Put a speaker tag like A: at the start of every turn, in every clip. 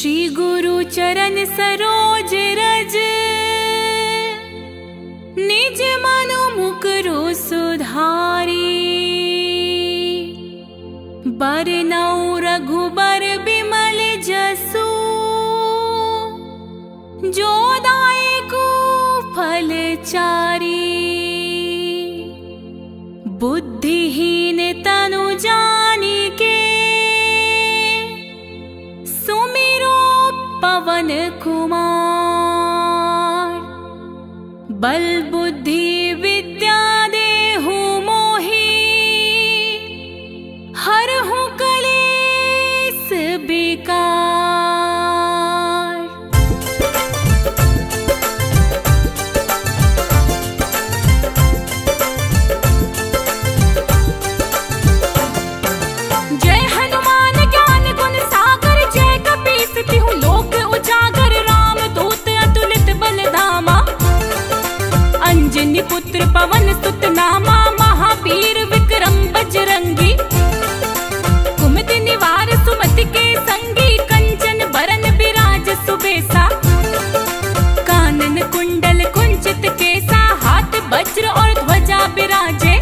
A: श्री गुरु चरण सरोज रज, निज मनु मुकुरु सुधारी। बरनउँ रघुबर बिमल जसु, जो दायकु फल चारी। बुद्धिहीन तनु जानिके, सुमिरो पवन कुमार। बल बुद्धि विद्या देहु मोहि, हरहु कलेस बिकार। जय हनुमान ज्ञान गुण सागर, जय कपीस तिहु लोक उजागर। राम दूत अतुलित बल धामा, अंजनी पुत्र पवन सुत नामा। महावीर विक्रम बजरंगी, कुमति निवार सुमति के संगी। कंचन बरन बिराज सुबेसा, कानन कुंडल कुंचित केसा। हाथ वज्र और ध्वजा बिराजे,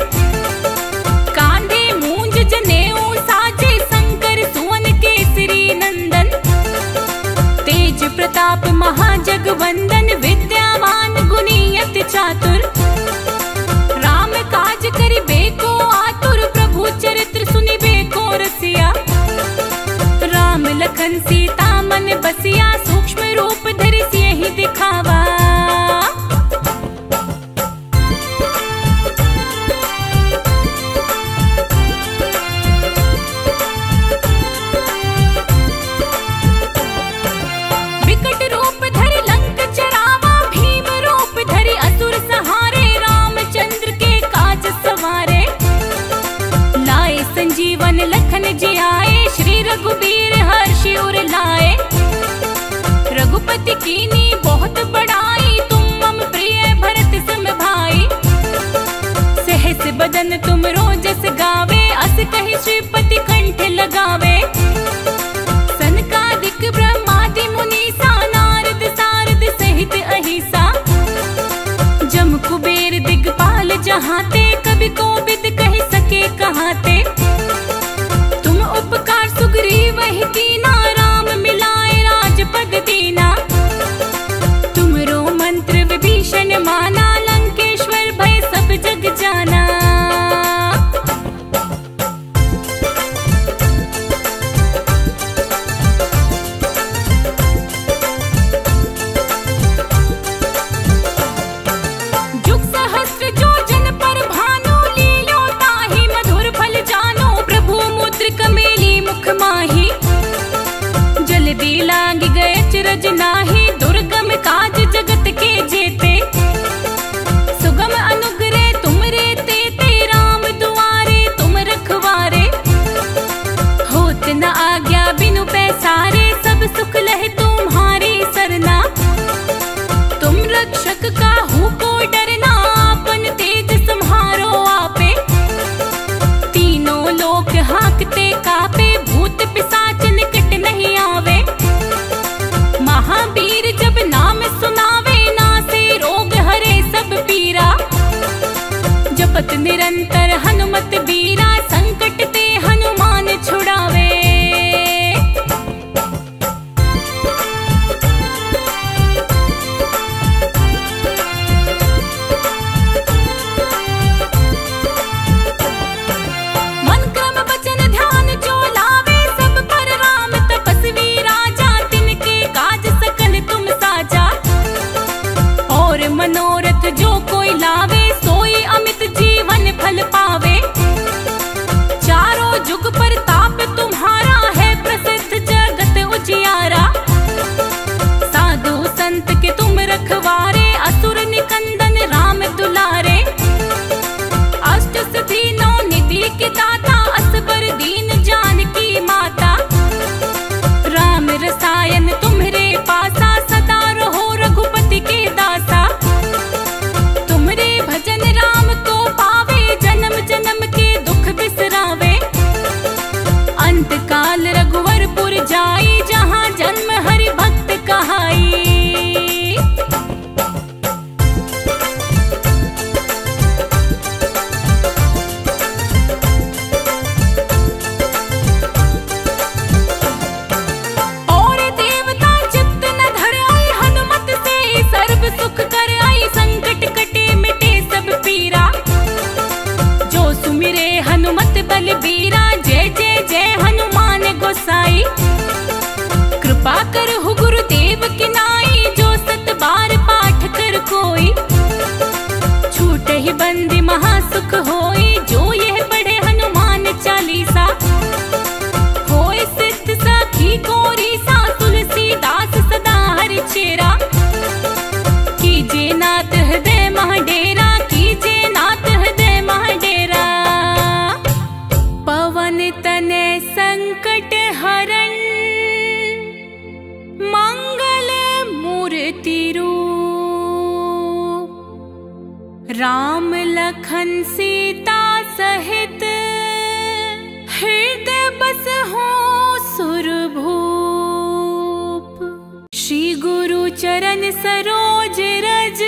A: कांधे मूंज जनेऊ साजे। शंकर सुवन केसरी नंदन, तेज प्रताप महाजगवंदन। विद्यावान गुणी अति चातुर, राम काज करिबे को आतुर। प्रभु चरित्र सुनिबे को रसिया, राम लखन सीता मन बसिया। सूक्ष्म रूप धरि सियहि दिखावा, विकट रूप धरि लंक जरावा। भीम रूप धरि असुर सहारे, रामचंद्र के काज सवारे। लाए संजीवन लखन जियाए, श्री रघुबीर हर्षि उर लाए। रघुपति कीनी बहुत बड़ाई, तुम मम प्रिय भरत सम भाई। सहस बदन तुम रोजस गावे, अस कहि श्रीपति कंठ लगावे। सनकादिक ब्रह्मादि मुनीसा, नारद सारद सहित अहिसा। जम कुबेर दिगपाल जहाते, कवि कोविद कहि सके कहाते। तुम उपकार सुग्रीव ही कीना, राम मिलाए राजपद दीना। तुमरो मंत्र विभीषण माना, लंकेश्वर भय सब जग जाना। जुग सहस्त्र जो जन पर भानु, लील्यो ताहि मधुर फल जानो। प्रभु मुद्रिक मेली मुख माहि, जल्दी लांघि गए अचरज नाही। दुर्गम काज जगत के जेते, सुगम अनुग्रह तुमरे तेते। राम दुआरे तुम रखवारे, होत न आज्ञा बिनु पैसारे। सब सुख लहे तुम्हारी सरना, तुम रक्षक काहू को डरना। आपन तेज सम्हारो आपे, तीनों लोक हांकते कापे। भूत पिशाच निकट नहीं आवे, महावीर जब नाम सुनावे। नासे रोग हरे सब पीरा, जपत निरंतर हनुमत बीरा। संकट ते हनुमान छुड़ावे, मन क्रम वचन ध्यान जो लावे। सब पर राम तपस्वी राजा, तिनके काज सकल तुम साजा। और मनोरथ जो कोई लावे, सोई अमित जीवन फल पावे। कृपा कर हो गुरुदेव की नाई, जो 7 बार पाठ कर कोई, छूट ही बंदी महासुख होई, जो यह पढ़े हनुमान चालीसा, होए सिद्ध सखी कोरी सा, तुलसीदास सदा हरि चेरा, कीजे नाथ हृदय मह डेरा, कीजे नाथ हृदय मह डेरा। पवन तनय संकट हरण, मंगल मूर्ति रूप, राम लखन सीता सहित, हृदय बसहु सुरभूप। श्री गुरु चरण सरोज रज,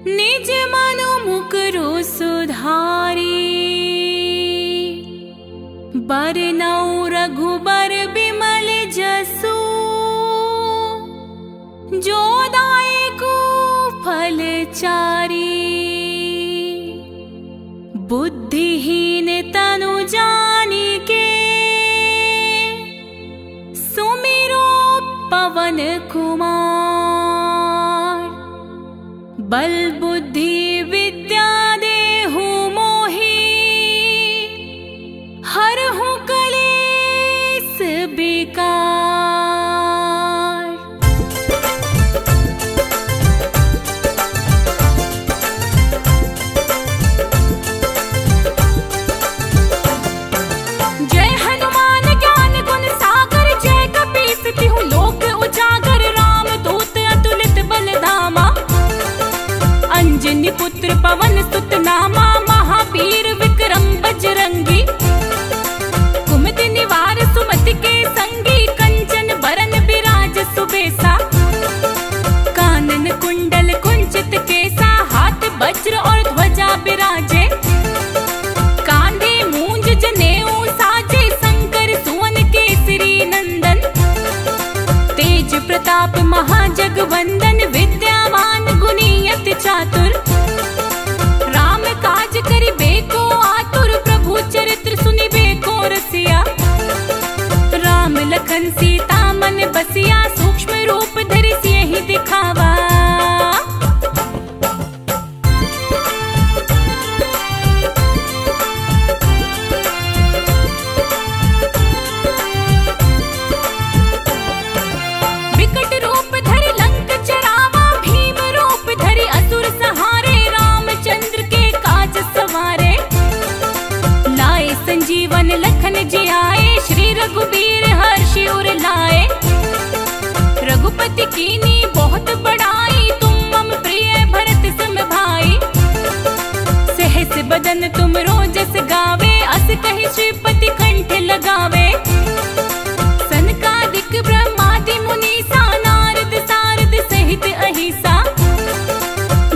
A: निज मनु मुकुरु सुधारी, बरनउँ रघुबर बिमल जसु, जो दायकु फल चारी। बुद्धिहीन तनु जानिके, सुमिरो पवन कुमार, बल बुद्धि विद्या देहु मोहि, हरहु कलेस बिकार। जय हनुमान ज्ञान गुण सागर, जय कपीस तिहु लोक उजागर, राम दूत अतुलित बल धामा, अंजनी पुत्र पवन सुत नामा, महावीर विक्रम बजरंगी, कुमति निवार सुमति के संगी, कंचन बरन बिराज सुबेसा, कानन कुंडल कुंचित केसा, हाथ वज्र और ध्वजा बिराजे, कांधे मूंज जनेऊ साजे, शंकर सुवन केसरी नंदन, तेज प्रताप महाजगवंदन, विद्यावान गुणी अति चातुर, राम काज करिबे को आतुर, प्रभु चरित्र सुनिबे को रसिया, राम लखन सीता मन बसिया, सूक्ष्म रूप धरि सियहि दिखावा। विकट रूप धरि लंक जरावा, भीम रूप धरि असुर सहारे, रामचंद्र के काज सवारे, लाए संजीवन लखन जियाए, श्री रघुबीर हर्षि उर लाए, रघुपति कीनी बहुत बड़ाई, तुम मम प्रिय भरत सम भाई, सहस बदन तुम रोजस गावे, अस कहि श्रीपति कंठ लगावे, सनकादिक ब्रह्मादि मुनीसा, नारद सारद सहित अहिसा,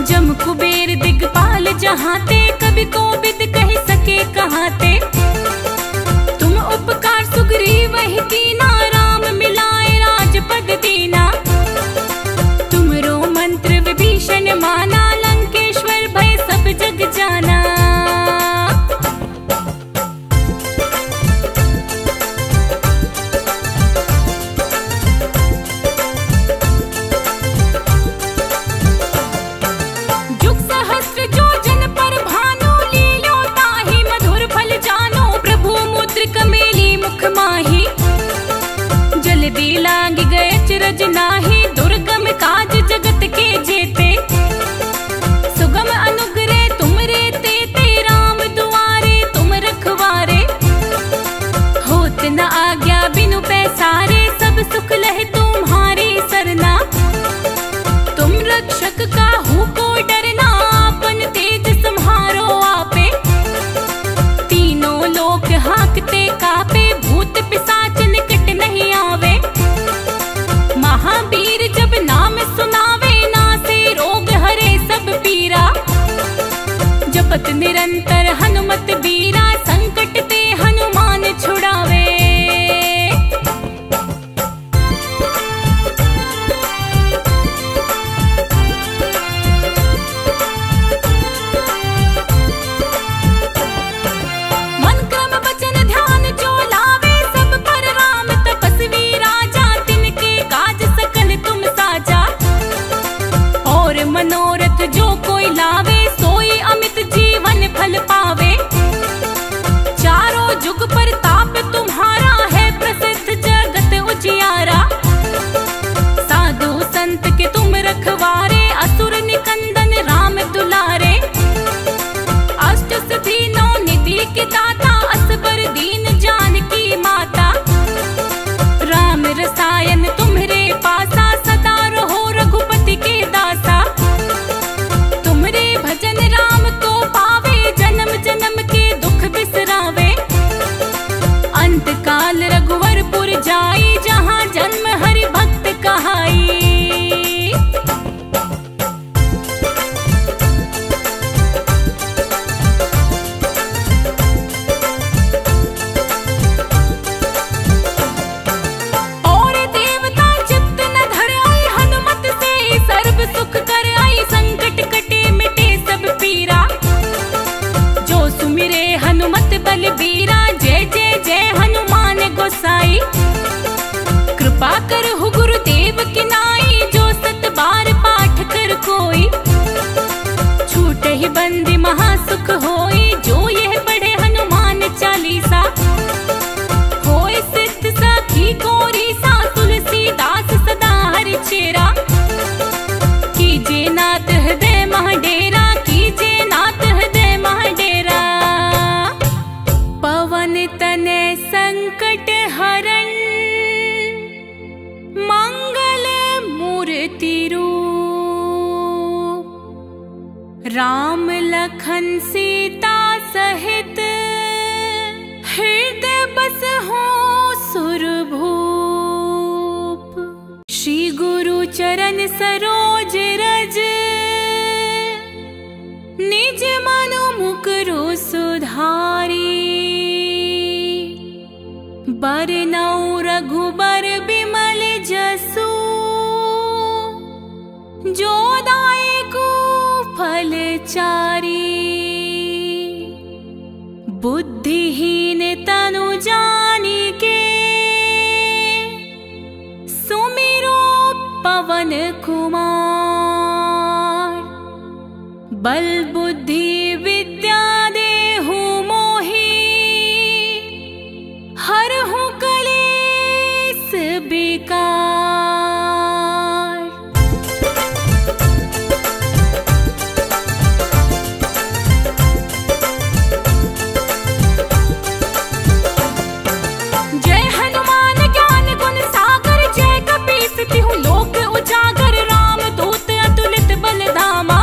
A: जम कुबेर दिगपाल जहाते, कवि कोविद कहि सके कहाते, तुम उपकार सुग्रीव ही कीना, राम मिलाए राजपद दीना, तुमरो मंत्र विभीषण माना, लंकेश्वर भय सब जग जाना। जुग सहस्त्र जो जन पर भानु, लील्यो ताहि मधुर फल जानो, प्रभु मुद्रिक मेली मुख माहि, जल्दी लांग गए चिरज नाही, दुर्गम काज जगत के जेते, सुगम अनुग्रह तुमरे तेते, राम दुआरे तुम रखवारे, होत न आज्ञा बिनु पैसारे, सब सुख लहे तुम्हारी सरना, तुम रक्षक काहू को डरना, आपन तेज सम्हारो आपे, तीनों लोक हाकते कापे, भूत पिशाच निकट नहीं आवे, महावीर जब नाम सुनावे, नासे रोग हरे सब पीरा, जपत निरंतर हनुमत बीरा, संकट ते हनुमान छुड़ावे। मन क्रम वचन ध्यान जो लावे, सब पर राम तपस्वी रसायन तुम्हरे पासा, सदा रहो रघुपति के दासा। तुम्हरे भजन राम को पावे, जन्म जन्म के दुख बिसरावे। अंत काल रघुवरपुर जाई, जहाँ जन्म हरि भक्त कहाई। सुख कर आई, संकट कटे मिटे सब पीरा। जो सुमिरे हनुमत बलबीरा, जय जय जय हनुमान गोसाई। कृपा करहु गुरुदेव की नाई, जो सत बार पाठ कर कोई। छूटहि बंदी महासुख होई, जो यह पढ़े हनुमान चालीसा। होय सिद्ध सखी कोरी सा, तुलसीदास सदा हरि चेरा। कीजे नाथ हृदय महाडेरा, कीजे नाथ हृदय महाडेरा। पवन तनय संकट हरण, मंगल मूर्ति रूप। राम लखन सीता सहित, हृदय बसहु सुरभूप। श्री गुरु चरण सरोज रज, निज मनु मुकुरु सुधारी। बरनउँ रघुबर बिमल जसु, जो दायकु फल चारी। बुद्धिहीन तनु जानिके, सुमिरो पवन कुमार। बल बुद्धि विद्या देहु मोहि, हरहु कलेस बिकार। जय हनुमान ज्ञान गुण सागर, जय कपीस तिहु लोक उजागर। राम दूत अतुलित बल धामा,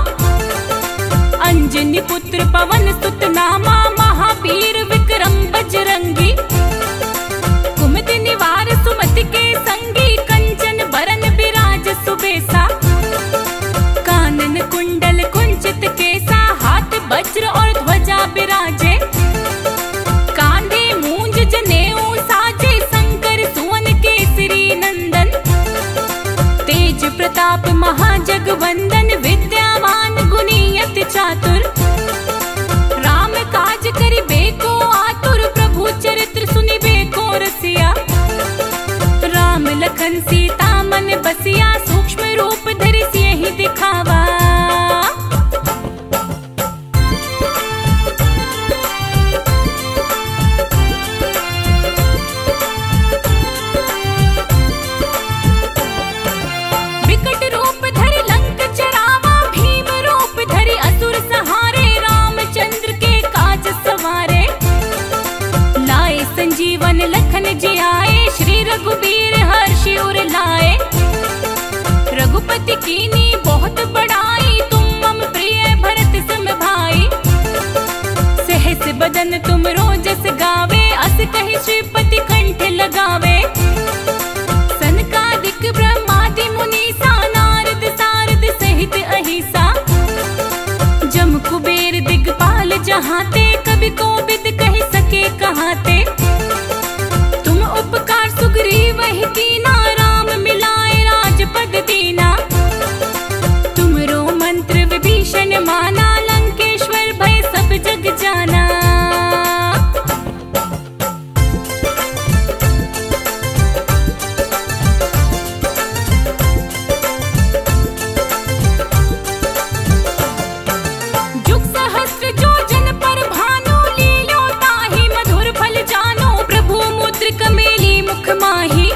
A: अंजनी पुत्र पवन सुत नामा। महावीर विक्रम बजरंगी, कुमति निवार सुमति के संगी। कंचन बरन बिराज सुबेसा, कानन कुंडल कुंचित केसा। हाथ वज्र और ध्वजा बिराजे, कांधे मूंज जनेऊ साजे। शंकर सुवन केसरी नंदन, तेज प्रताप महाजगवंदन। विद्यावान गुणी अति चातुर, राम काज करिबे को आतुर। प्रभु चरित्र सुनिबे को रसिया, राम लखन सीता मन बसिया। सूक्ष्म रूप धरि सियहि दिखावा, विकट रूप धरि लंक चरावा। भीम रूप धरि असुर सहारे, रामचंद्र के काज सवारे। लाए संजीवन लखन जियाए, श्री रघुबीर हर्षि उर लाए। रघुपति कीनी बहुत बड़ाई, तुम मम प्रिय भरत सम भाई। सहस बदन तुम रोजस गावे, अस कहि श्रीपति कंठ लगावे। सनकादिक ब्रह्मादि मुनीसा, नारद सारद सहित अहिसा। जम कुबेर दिगपाल जहाते, कवि कोविद कहि सके कहाते। तुम उपकार सुग्रीव ही कीना, राम मिलाए राजपद दीना। तुमरो मंत्र विभीषण माना, लंकेश्वर भय सब जग जाना। जुग सहस्त्र जो जन पर भानु, लील्यो ताहि मधुर फल जानो। प्रभु मुद्रिक मेली मुख माही,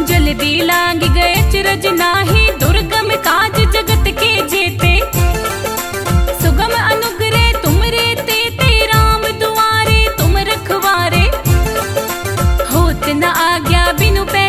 A: जल्दी लाग गए चिरज नाही। दुर्गम काज जगत के जेते, सुगम अनुग्रह तुमरे तेते। राम दुआरे तुम रखवारे, होत न आज्ञा बिनु पै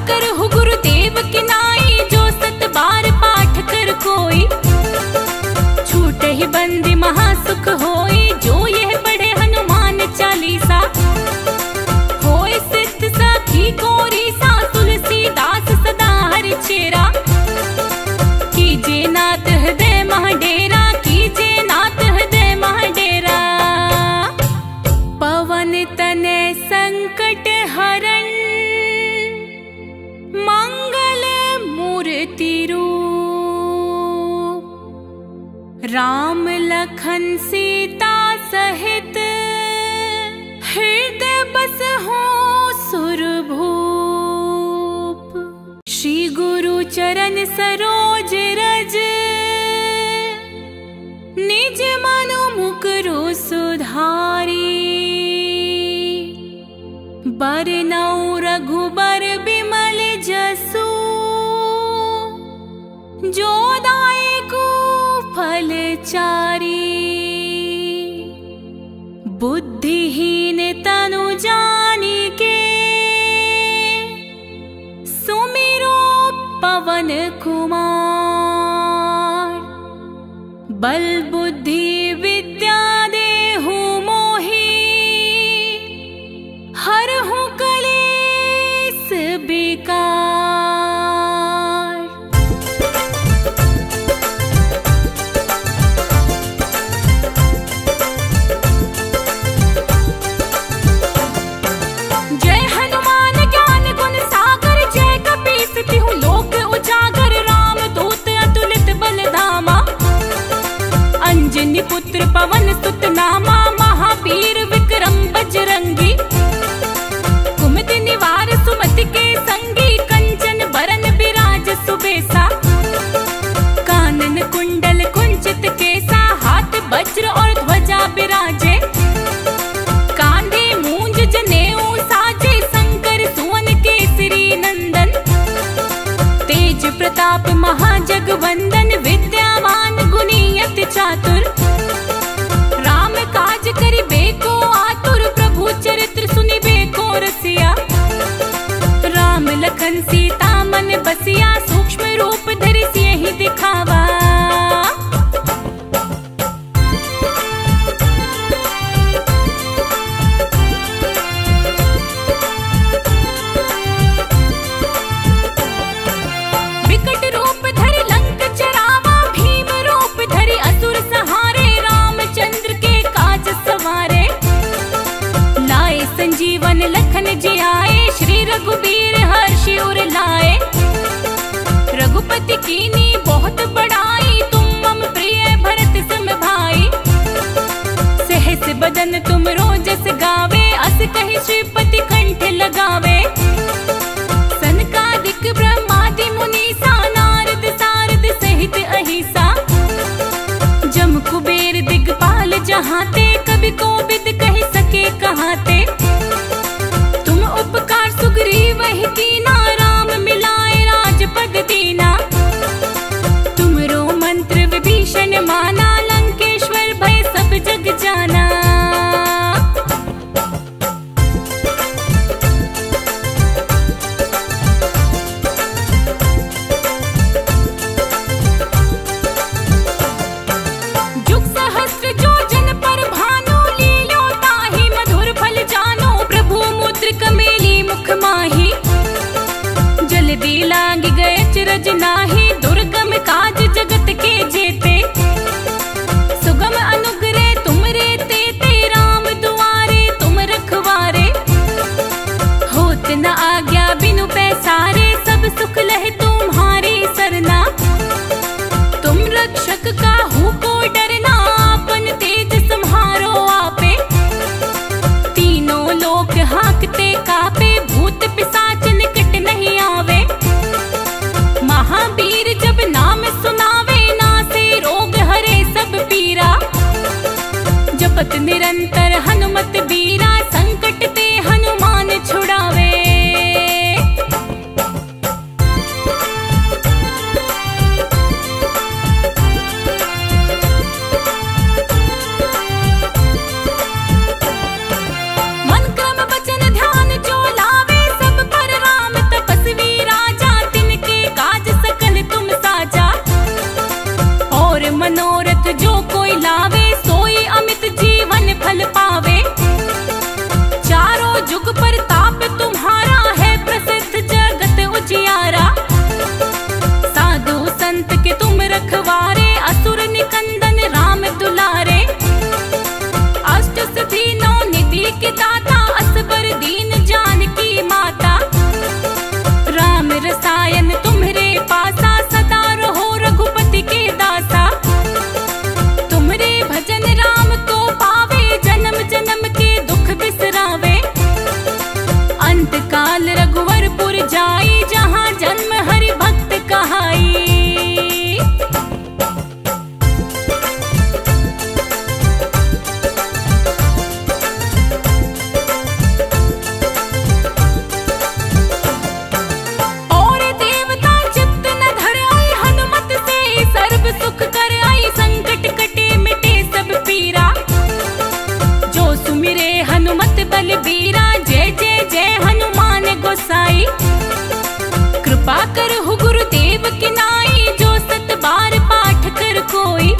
A: करहु गुरुदेव की नाई, जो 7 बार पाठ कर कोई, छूट ही बंदी महासुख होई, जो यह पढ़े हनुमान चालीसा। होए सिद्ध सखी कोरी सा, तुलसीदास सदा हरि चेरा। कीजे नाथ हृदय मह डेरा, कीजे नाथ हृदय मह डेरा। पवन तनय संकट हरण, मंगल मूर्ति रूप। राम लखन सीता सहित, हृदय बसहु सुरभूप। श्री गुरु चरण सरोज रज, निज मनु मुकुरु सुधारी। बरनउँ रघुबर बिमल जसु, जो दायकु फल चारी। बुद्धिहीन तनु जानिके, सुमिरो पवन कुमार। बल बुद्धि विद्या देहु मोहि, हरहु कलेस बिकार। जय हनुमान ज्ञान गुण सागर, जय कपीस तिहु लोक उजागर। राम दूत अतुलित बल धामा, अंजनी पुत्र पवन सुत नामा। महावीर विक्रम बजरंगी, कुमति निवार सुमति के संगी। कंचन बरन बिराज सुबेसा, कानन कुंडल कुंचित केसा। हाथ वज्र और ध्वजा बिराजे, कांधे मूंज जनेऊ साजे। शंकर सुवन केसरी नंदन, तेज प्रताप महाजगवंदन। विद्यावान गुणी अति चातुर, राम काज करिबे को आतुर। प्रभु चरित्र सुनिबे को रसिया, राम लखन सीता मन बसिया। सूक्ष्म रूप धरि सियहि दिखावा, विकट रूप धरि लंक जरावा। भीम रूप धरि असुर सहारे, रामचंद्र के काज सवारे। लाए संजीवन लखन जियाए, श्री रघुबीर हर्षि उर लाए। रघुपति कीनी बहुत बड़ाई, तुम मम प्रिय भरत सम भाई। सहस बदन तुम रोजस गावे, अस कहि श्रीपति कंठ लगावे। सनकादिक ब्रह्मादि मुनीसा, नारद सारद सहित अहिसा। जम कुबेर दिगपाल जहाते, कवि कोविद कहि सके कहाते। तुम उपकार सुग्रीव ही कीना, राम मिलाए राजपद दीना। तुमरो मंत्र विभीषण माना, लंकेश्वर भय सब जग जाना। जुग सहस्त्र जो जन पर भानु, लील्यो ताहि मधुर फल जानो। प्रभु मुद्रिक मेली मुख माहि, जल्दी लांग गए चिरज नाही। दुर्गम काज जगत के जेते, सुगम अनुग्रह तुमरे तेते। राम दुआरे तुम रखवारे, होत न आज्ञा बिनु पैसारे। सब सुख लहे तुम्हारी सरना, तुम रक्षक काहू को डरना। आपन तेज सम्हारो आपे, तीनों लोक हाकते कापे। भूत पिशाच निकट नहीं आवे, महावीर जब नाम सुनावे। नासे रोग हरे सब पीरा, जपत निरंतर हनुमत बीरा। संकट ते हनुमान छुड़ावे, गोसाई। कृपा करहु गुरुदेव की नाई, जो 7 बार पाठ कर कोई।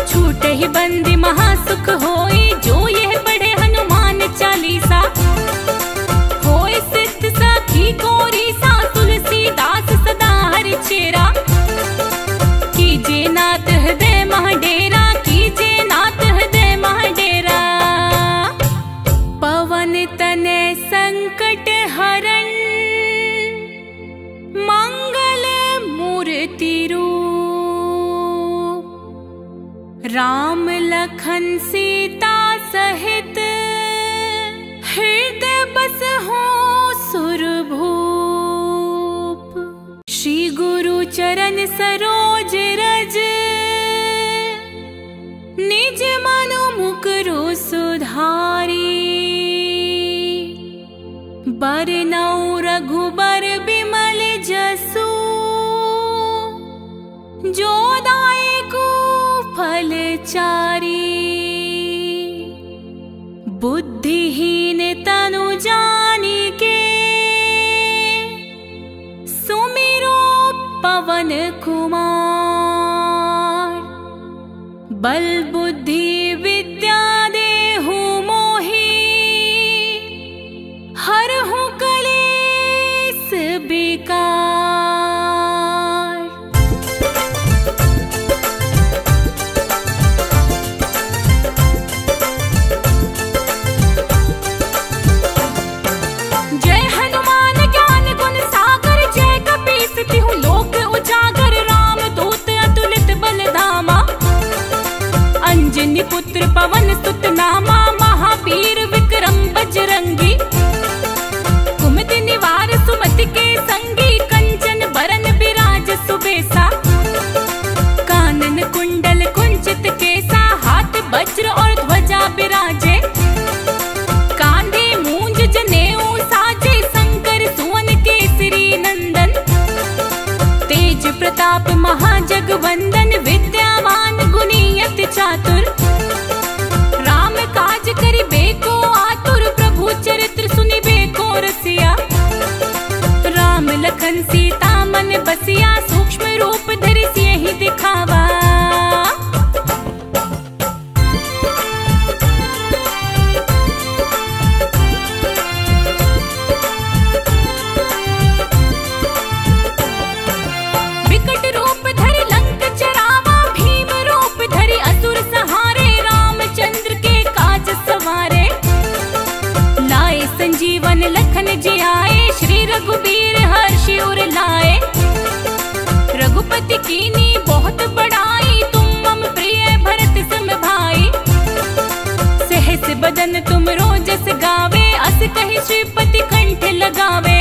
A: छूट ही बंदी महासुख होई, जो यह पढ़े हनुमान चालीसा। होए सिद्ध सखी कोरी सा, तुलसीदास सदा हरि चेरा। कीजे नाथ हृदय मह डेरा, कीजे नाथ हृदय मह डेरा। पवन तनय संकट हरण, मंगल मूर्ति रूप। राम लखन सीता सहित, हृदय बसहु सुरभूप। श्री गुरु चरण सरोज रज, निज मनु मुकुरु सुधारी। बरनउँ रघुबर बिमल जसु, जो दायकु फल चारी। बुद्धिहीन तनु जानिके, सुमिरो पवन कुमार। बल बुद्धि विद्या देहु मोहि, हरहु कलेस बिकार। जय हनुमान ज्ञान गुण सागर, जय कपीस तिहु लोक उजागर। राम दूत अतुलित बल धामा, अंजनी पुत्र पवन सुत नामा। महावीर विक्रम बजरंगी, कुमति निवार सुमति के संगी। कंचन बरन बिराज सुबेसा, कानन कुंडल कुंचित केसा। हाथ वज्र और ध्वजा बिराजे, कांधे मूंज जनेऊ साजे। शंकर सुवन केसरी नंदन, तेज प्रताप महाजगवंदन। विद्यावान गुणी अति चातुर, राम काज करिबे को आतुर। प्रभु चरित्र सुनिबे को रसिया, राम लखन सीता मन बसिया। सूक्ष्म रूप धरि सियहि दिखावा, विकट रूप धरि लंक जरावा। भीम रूप धरि असुर संहारे, रामचंद्र के काज सवारे। लाए संजीवन लखन जियाए, श्री रघुबीर हर्षि उर लाए। रघुपति कीनी बहुत बड़ाई, तुम मम प्रिय भरत सम भाई। सहस बदन तुम रोजस गावे, अस कहि श्रीपति कंठ लगावे।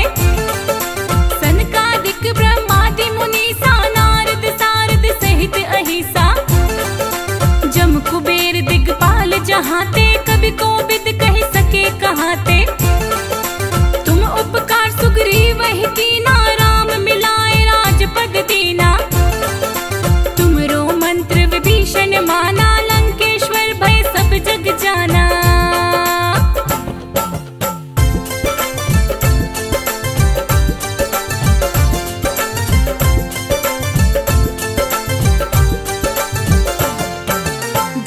A: सनकादिक ब्रह्मादि मुनीसा, नारद सारद सहित अहिसा। जम कुबेर दिगपाल जहाते, कवि कोविद कहि सके कहाते। तुम उपकार सुग्रीव ही कीना, राम मिलाए राजपद दीना। तुमरो मंत्र विभीषण माना, लंकेश्वर भय सब जग जाना।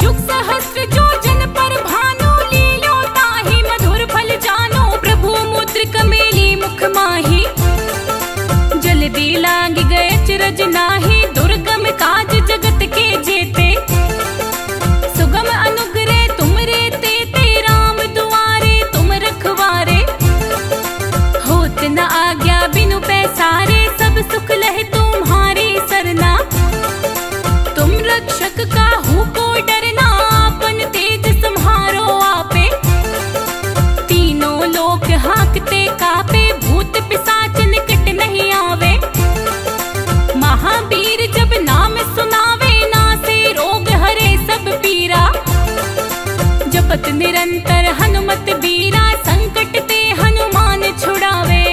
A: जुग सहस्त्र जो जन पर भानु, लील्यो ताहि मधुर फल जानो। प्रभु मुद्रिक मेली मुख माहि, जल्दी लांग गए अचरज नाही। दुर्गम काज जगत के जेते, सुगम अनुग्रह तुमरे तेते। राम दुआरे तुम रखवारे, होत न आज्ञा बिनु पैसारे। सब सुख लहे तुम्हारी सरना, तुम रक्षक काहू को डरना। आपन तेज सम्हारो आपे, तीनों लोक हांकते कापे। भूत पिशाच निकट नहीं आवे, महावीर जब नाम सुनावे। नासे रोग हरे सब पीरा, जपत निरंतर हनुमत बीरा। संकट ते हनुमान छुड़ावे,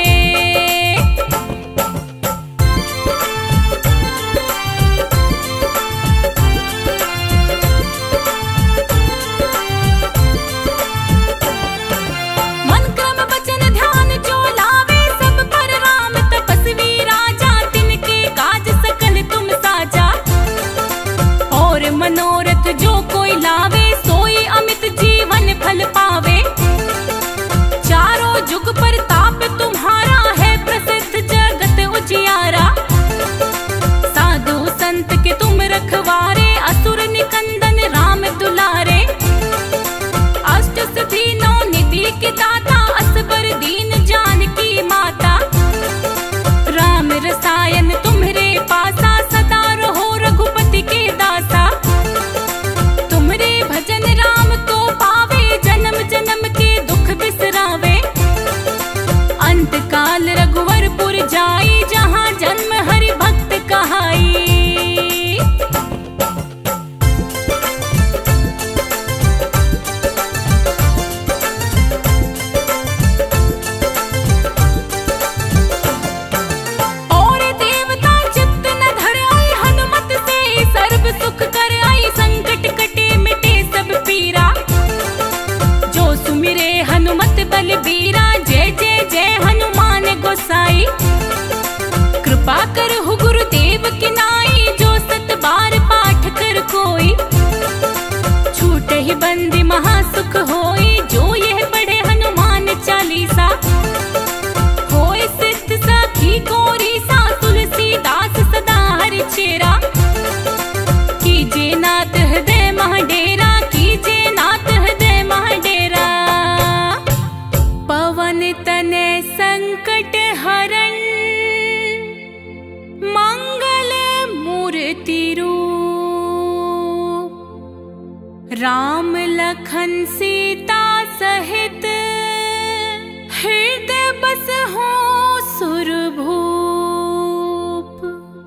A: बस हो सुरभूप।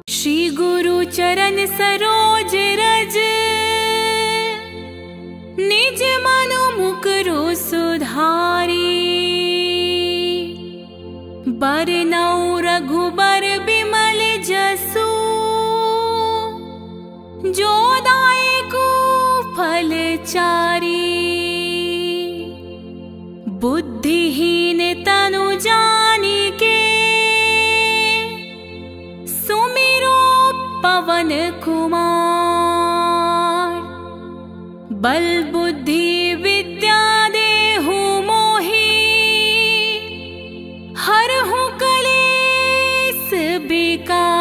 A: श्री गुरु चरण सरोज रज, निज मनु मुकुरु सुधारी। बरनउँ रघुबर बिमल जसु, जो दायकु फल चारी। बुद्धिहीन तनु जानिके, सुमिरो पवन कुमार। बल बुद्धि विद्या देहु मोहि, हरहु कलेस बिकार।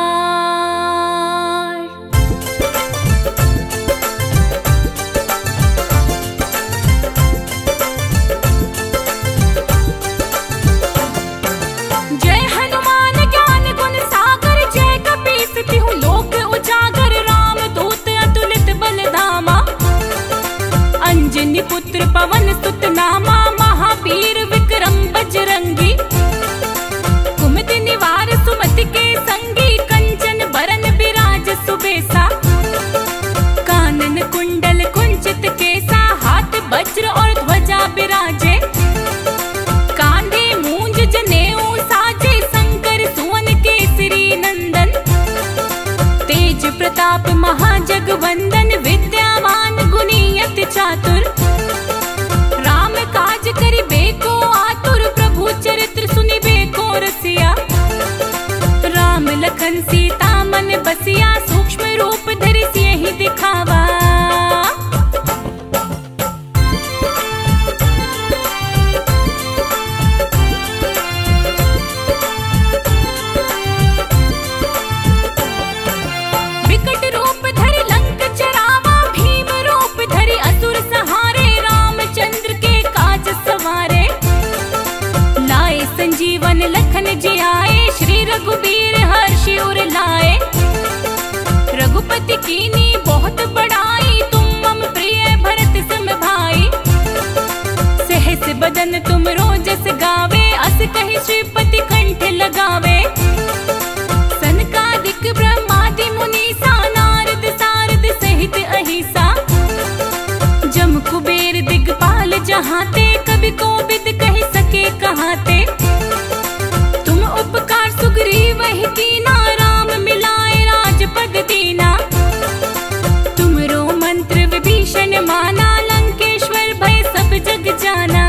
A: जय हनुमान ज्ञान गुण सागर, जय कपीस तिहु लोक उजागर। राम दूत अतुलित बल धामा, अंजनी पुत्र पवन सुत नामा। महावीर विक्रम बजरंगी, कुमति निवार सुमति के संगी। कंचन बरन बिराज सुबेसा, कानन कुंडल कुंचित केसा। हाथ वज्र और ध्वजा बिराजे, कांधे मूंज जनेऊ साजे। शंकर सुवन केसरी नंदन, तेज प्रताप महाजगवंदन। विद्यावान गुणी अति चातुर, राम काज करिबे को आतुर। प्रभु चरित्र सुनिबे को रसिया, राम लखन सीता मन बसिया। सूक्ष्म रूप धरि सियहि दिखावा, विकट रूप धरि लंक जरावा। भीम रूप धरि असुर सहारे, रामचंद्र के काज सवारे। लाए संजीवन लखन जियाए, श्री रघुबीर हर्षि उर लाए। रघुपति कीनी बहुत बड़ाई, तुम मम प्रिय भरत सम भाई। सहस बदन तुम रोजस गावे, अस कहि श्रीपति कंठ लगावे। सनकादिक ब्रह्मादि मुनीसा, नारद सारद सहित अहिसा। जम कुबेर दिगपाल जहाते, कवि कोविद कहि सके कहाते। तुम उपकार सुग्रीवहि कीना, राम मिलाए राजपद दीना। तुमरो मंत्र विभीषण माना, लंकेश्वर भय सब जग जाना।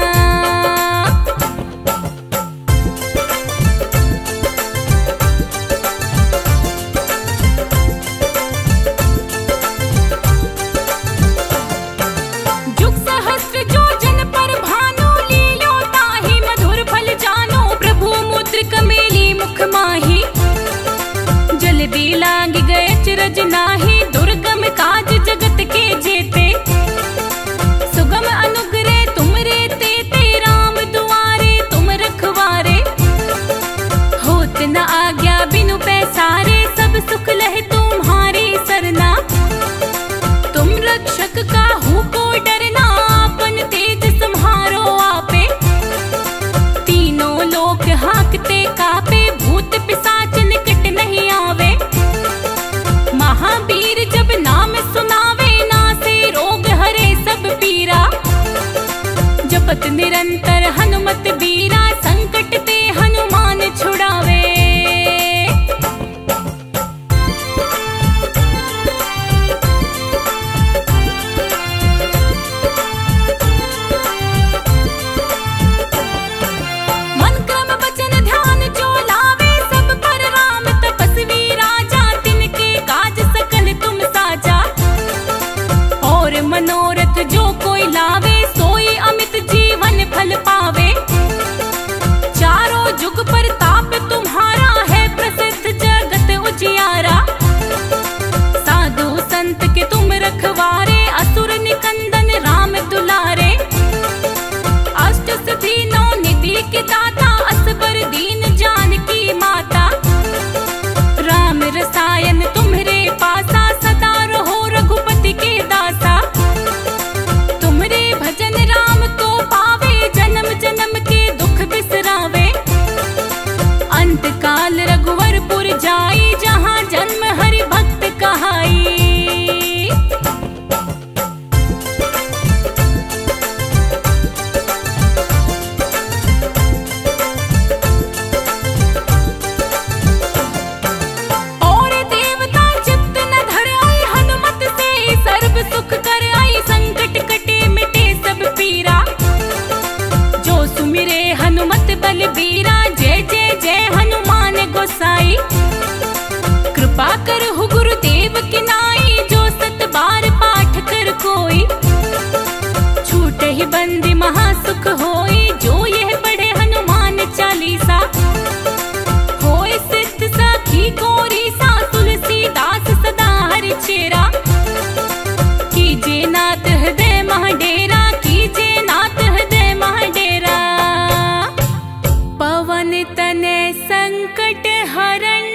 A: तनय संकट हरण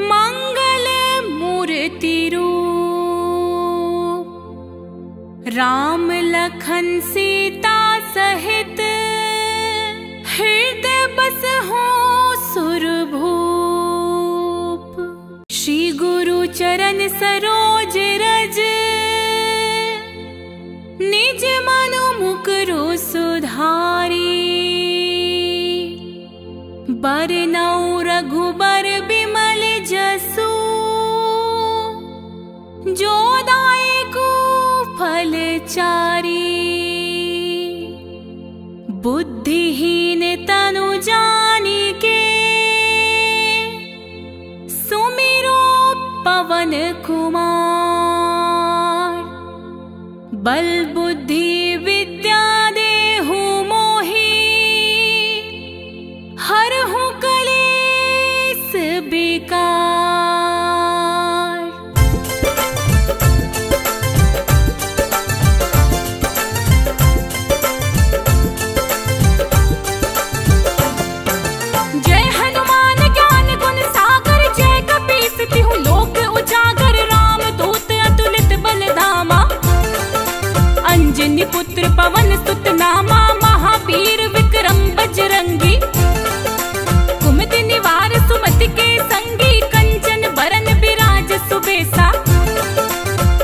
A: मंगल मूर्ति रूप। राम लखन सीता सहित हृदय बसहु सुरभूप। श्री गुरु चरण सरोज रज निज मनु मुकुरु सुधारी। बरनउँ रघुबर बिमल जसु जो दायकु फल चारी। बुद्धिहीन तनु जानिके सुमिरो पवन कुमार। बल बुद्धि विद्या देहु मोहि हरहु कलेस बेकार। जय हनुमान ज्ञान गुण सागर जय कपीस तिहु लोक उजागर। राम दूत अतुलित बल धामा अंजनी पुत्र पवन सुत नामा। महावीर विक्रम बजरंगी कुमति निवार सुमति के संगी। कंचन बरन बिराज सुबेसा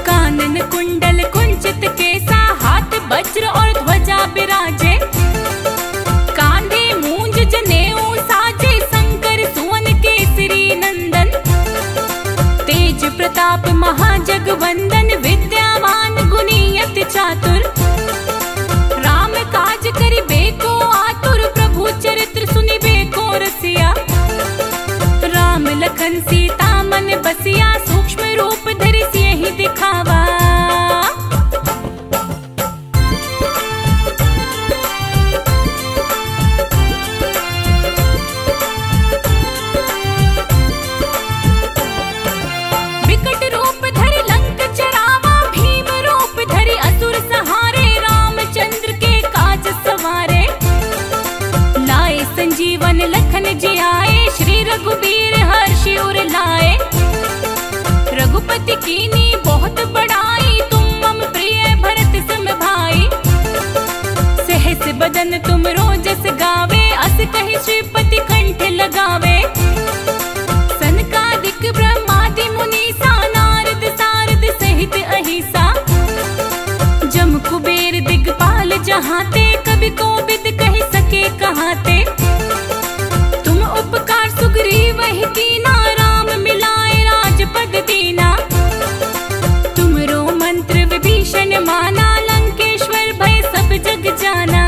A: कानन कुंडल कुंचित केसा। हाथ वज्र और ध्वजा बिराजे कांधे मूंज जनेऊ साजे। शंकर सुवन केसरी नंदन तेज प्रताप महाजगवंदन। विद्यावान गुणी अति चातुर राम काज करिबे को आतुर। प्रभु चरित्र सुनिबे को रसिया राम लखन सीता मन बसिया। सूक्ष्म रूप धरि सियहि दिखावा विकट रूप धरि लंक चरावा। भीम रूप धरि असुर सहारे रामचंद्र के काज सवारे। लाए संजीवन लखन जियाए श्री रघुबीर हर्षि उर लाए। रघुपति कीनी बहुत बड़ाई तुम मम प्रिय भरत सम भाई। सहस बदन तुम रोजस गावे अस कहि श्रीपति कंठ लगावे। सनकादिक ब्रह्मादि मुनीसा नारद सारद सहित अहिसा। जम कुबेर दिगपाल जहाते कवि कोविद कहि सके कहाते। तुम उपकार सुग्रीव ही कीना राम मिलाए राजपद दीना। तुमरो मंत्र विभीषण माना लंकेश्वर भय सब जग जाना।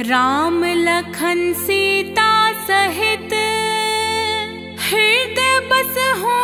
A: राम लखन सीता सहित हृदय बस हो